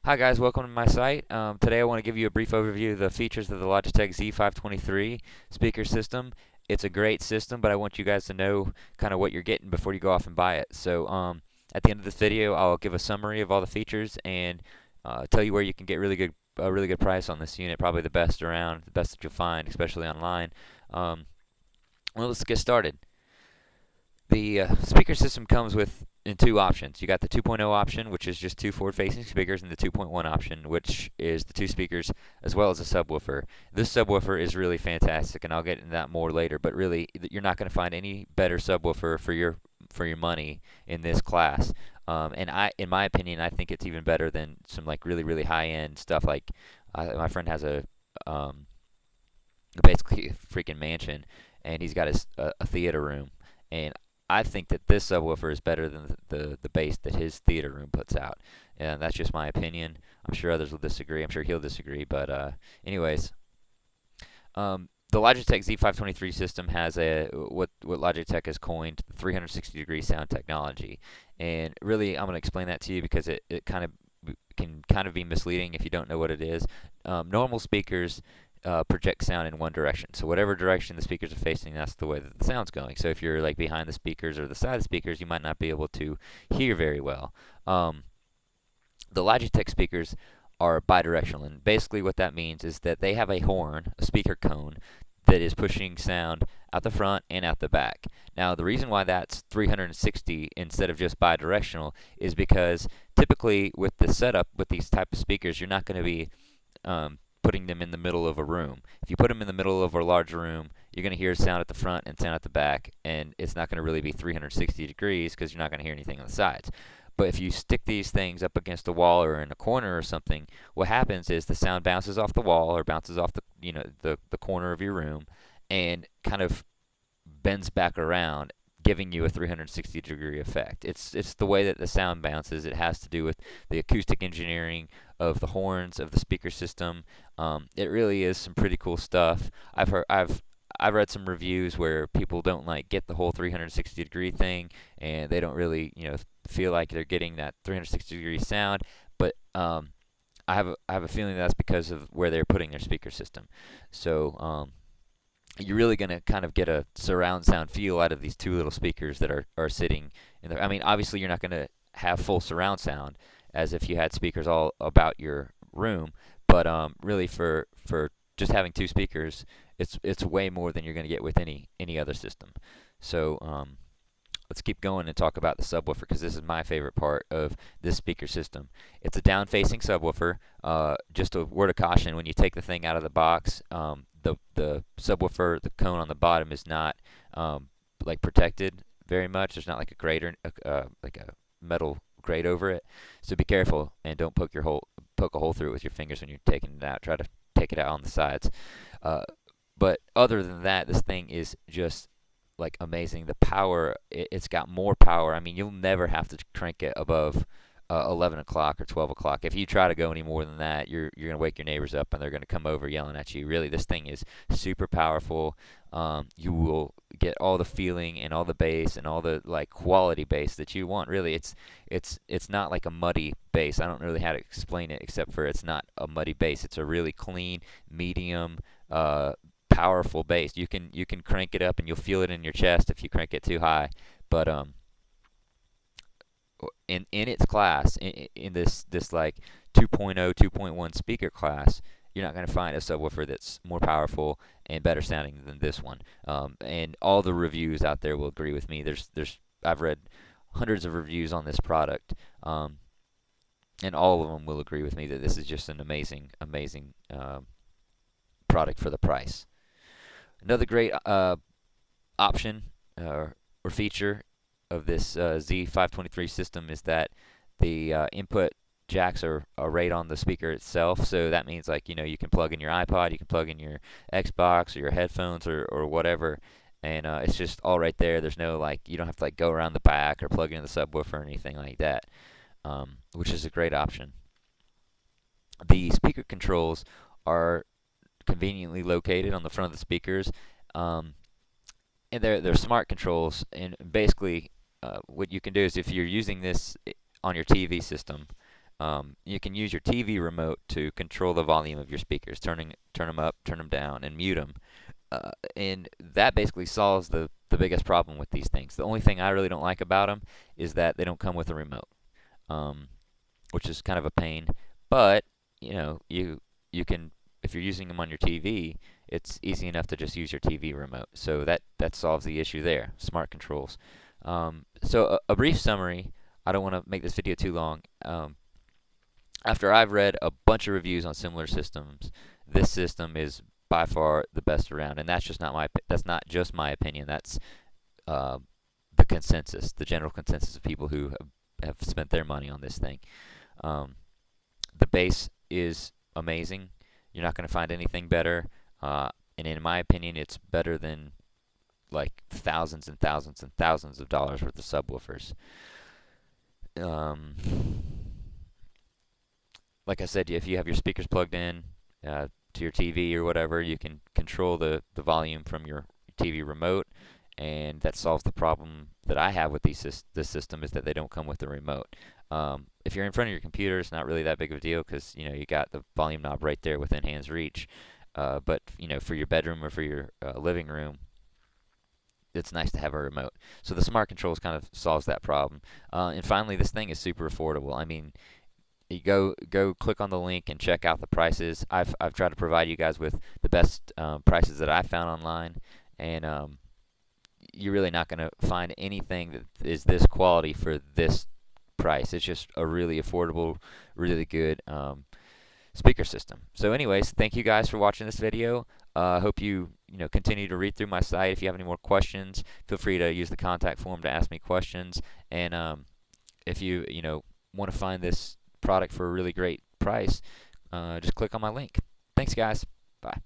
Hi guys, welcome to my site. Today I want to give you a brief overview of the features of the Logitech Z523 speaker system. It's a great system, but I want you guys to know kind of what you're getting before you go off and buy it. So at the end of this video, I'll give a summary of all the features and tell you where you can get a really good price on this unit, probably the best around, the best that you'll find, especially online. Um, well, let's get started. The speaker system comes with in two options. You got the 2.0 option, which is just two forward-facing speakers, and the 2.1 option, which is the two speakers as well as a subwoofer. This subwoofer is really fantastic, and I'll get into that more later. But really, you're not going to find any better subwoofer for your money in this class. In my opinion, I think it's even better than some like really high-end stuff. Like my friend has um, basically a freaking mansion, and he's got a theater room, and I think that this subwoofer is better than the bass that his theater room puts out, and that's just my opinion. I'm sure others will disagree. I'm sure he'll disagree, but anyways, the Logitech Z523 system has what Logitech has coined the 360-degree sound technology, and really I'm going to explain that to you because it can kind of be misleading if you don't know what it is. Normal speakers project sound in one direction. So whatever direction the speakers are facing, that's the way that the sound's going. So if you're like behind the speakers or the side of the speakers, you might not be able to hear very well. The Logitech speakers are bidirectional, and basically what that means is that they have a horn, a speaker cone, that is pushing sound out the front and out the back. Now, the reason why that's 360 instead of just bidirectional is because typically with the setup with these type of speakers, you're not going to be putting them in the middle of a room. If you put them in the middle of a large room, you're going to hear sound at the front and sound at the back, and it's not going to really be 360 degrees because you're not going to hear anything on the sides. But if you stick these things up against a wall or in a corner or something, what happens is the sound bounces off the wall or bounces off the corner of your room and kind of bends back around, giving you a 360-degree effect. It's the way that the sound bounces. It has to do with the acoustic engineering of the horns of the speaker system. It really is some pretty cool stuff. I've read some reviews where people don't like get the whole 360-degree thing, and they don't really feel like they're getting that 360-degree sound. But I have a feeling that's because of where they're putting their speaker system. So you're really going to kind of get a surround sound feel out of these two little speakers that are sitting in there. I mean, obviously you're not going to have full surround sound as if you had speakers all about your room, but really for just having two speakers, it's way more than you're going to get with any other system. So let's keep going and talk about the subwoofer, because this is my favorite part of this speaker system. It's a down-facing subwoofer. Just a word of caution: when you take the thing out of the box, the subwoofer, the cone on the bottom is not like protected very much. There's not like a grate or like a metal grate over it. So be careful and don't poke a hole through it with your fingers when you're taking it out. Try to take it out on the sides. But other than that, this thing is just like amazing. The power, it's got more power. I mean, you'll never have to crank it above 11 o'clock or 12 o'clock. If you try to go any more than that, you're going to wake your neighbors up and they're going to come over yelling at you. Really, this thing is super powerful. You will get all the feeling and all the bass and all the like quality bass that you want. Really, it's not like a muddy bass. I don't really know how to explain it except for it's not a muddy bass. It's a really clean, medium, powerful bass. You can crank it up and you'll feel it in your chest if you crank it too high. But in its class, in this like 2.0, 2.1 speaker class, you're not going to find a subwoofer that's more powerful and better sounding than this one. And all the reviews out there will agree with me. I've read hundreds of reviews on this product, and all of them will agree with me that this is just an amazing product for the price. Another great option or feature of this Z523 system is that the input jacks are right on the speaker itself. So that means like you can plug in your iPod, you can plug in your Xbox or your headphones or whatever, and it's just all right there. There's no like you don't have to like go around the back or plug in the subwoofer or anything like that, which is a great option. The speaker controls are conveniently located on the front of the speakers, and they're smart controls. And basically, what you can do is if you're using this on your TV system, You can use your TV remote to control the volume of your speakers, turn them up, turn them down, and mute them. And that basically solves the biggest problem with these things. The only thing I really don't like about them is that they don't come with a remote, um, which is kind of a pain. But you know, you can, if you're using them on your TV, it's easy enough to just use your TV remote. So that solves the issue there. Smart controls. So a brief summary. I don't want to make this video too long. After I've read a bunch of reviews on similar systems, this system is by far the best around, and that's not just my opinion. That's uh, the consensus, the general consensus of people who have spent their money on this thing. Um, the bass is amazing. You're not going to find anything better, and in my opinion, it's better than like thousands and thousands and thousands of dollars worth of subwoofers. Um, like I said, if you have your speakers plugged in to your TV or whatever, you can control the volume from your TV remote, and that solves the problem that I have with this system, is that they don't come with the remote. If you're in front of your computer, it's not really that big of a deal because you know you got the volume knob right there within hand's reach. But you know, for your bedroom or for your living room, it's nice to have a remote. So the smart controls kind of solves that problem. And finally, this thing is super affordable. I mean, you go click on the link and check out the prices. I've tried to provide you guys with the best prices that I found online, and you're really not going to find anything that is this quality for this price. It's just a really affordable, really good speaker system. So anyways, thank you guys for watching this video. I hope you continue to read through my site. If you have any more questions, feel free to use the contact form to ask me questions. And if you want to find this product for a really great price, just click on my link. Thanks, guys. Bye.